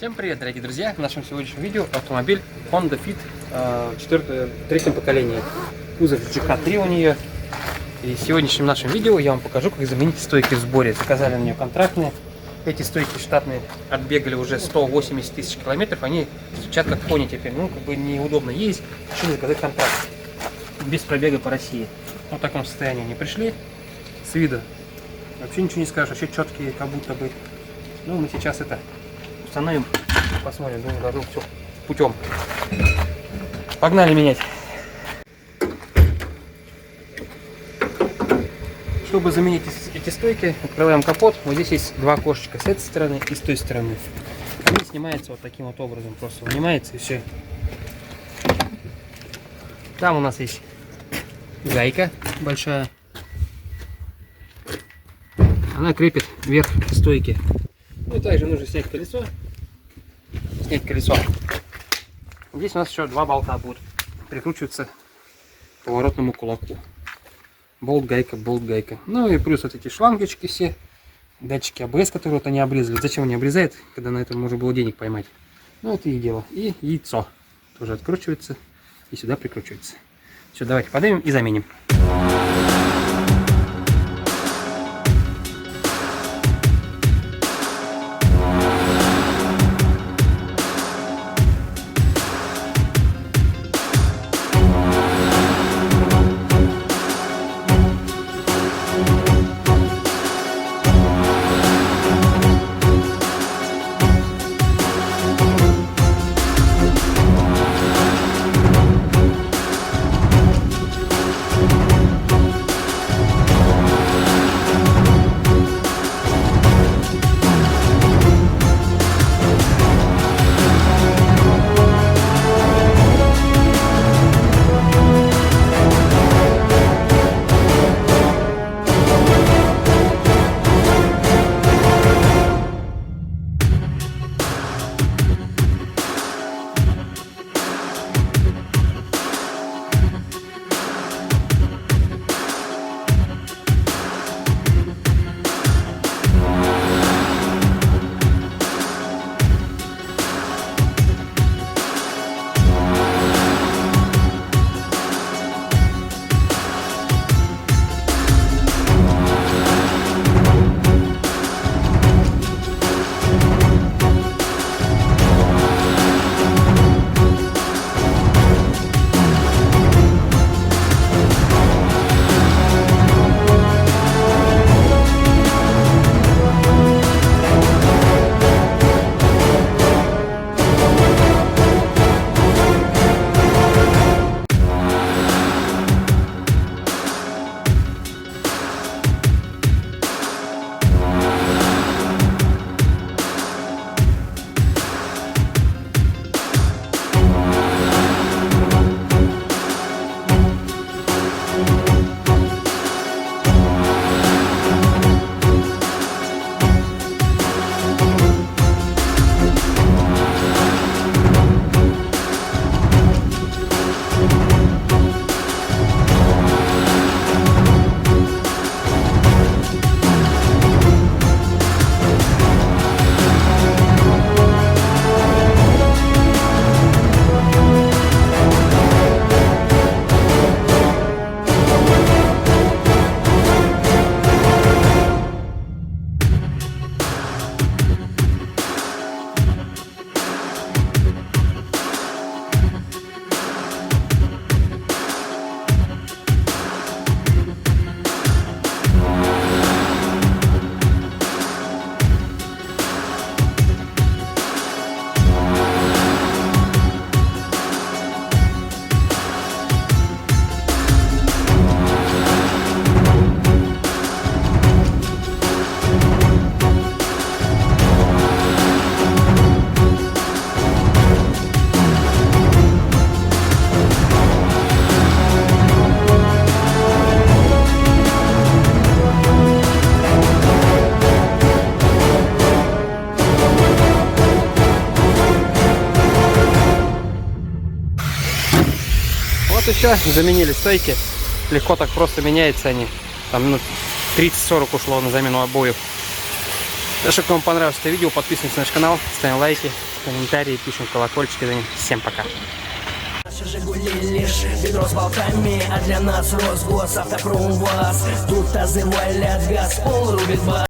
Всем привет, дорогие друзья! В нашем сегодняшнем видео автомобиль Honda Fit в третьем поколении. Кузов GK3 у нее. И в сегодняшнем нашем видео я вам покажу, как заменить стойки в сборе. Заказали на нее контрактные. Эти стойки штатные отбегали уже 180 тысяч километров. Они стучат как кони теперь. Ну, как бы неудобно ездить. Решили заказать контракт. Без пробега по России. Вот в таком состоянии они пришли. С виду вообще ничего не скажешь. Вообще четкие, как будто бы. Ну, мы сейчас это установим, посмотрим, думаю, должно все путем. Погнали менять. Чтобы заменить эти стойки, открываем капот. Вот здесь есть два окошечка с этой стороны и с той стороны. Они снимаются вот таким вот образом. Просто вынимается и все. Там у нас есть гайка большая. Она крепит верх стойки. Ну и также нужно снять колесо. Здесь у нас еще два болта будут прикручиваться к поворотному кулаку. Болт-гайка, болт-гайка. Ну и плюс вот эти шлангочки все. Датчики АБС, которые вот они обрезали. Зачем они обрезают, когда на этом можно было денег поймать? Ну это и дело. И яйцо тоже откручивается и сюда прикручивается. Все, давайте поднимем и заменим. Вот еще заменили стойки. Легко так просто меняются они. Там 30-40 ушло на замену обоев. Если вам понравилось это видео, подписывайтесь на наш канал, ставим лайки. комментарии, пишем колокольчики. Всем пока. Наши Жигули лишь ведро с болтами, а для нас Росгос, автопром ВАЗ. Тут тазы валят, газ, он рубит бас.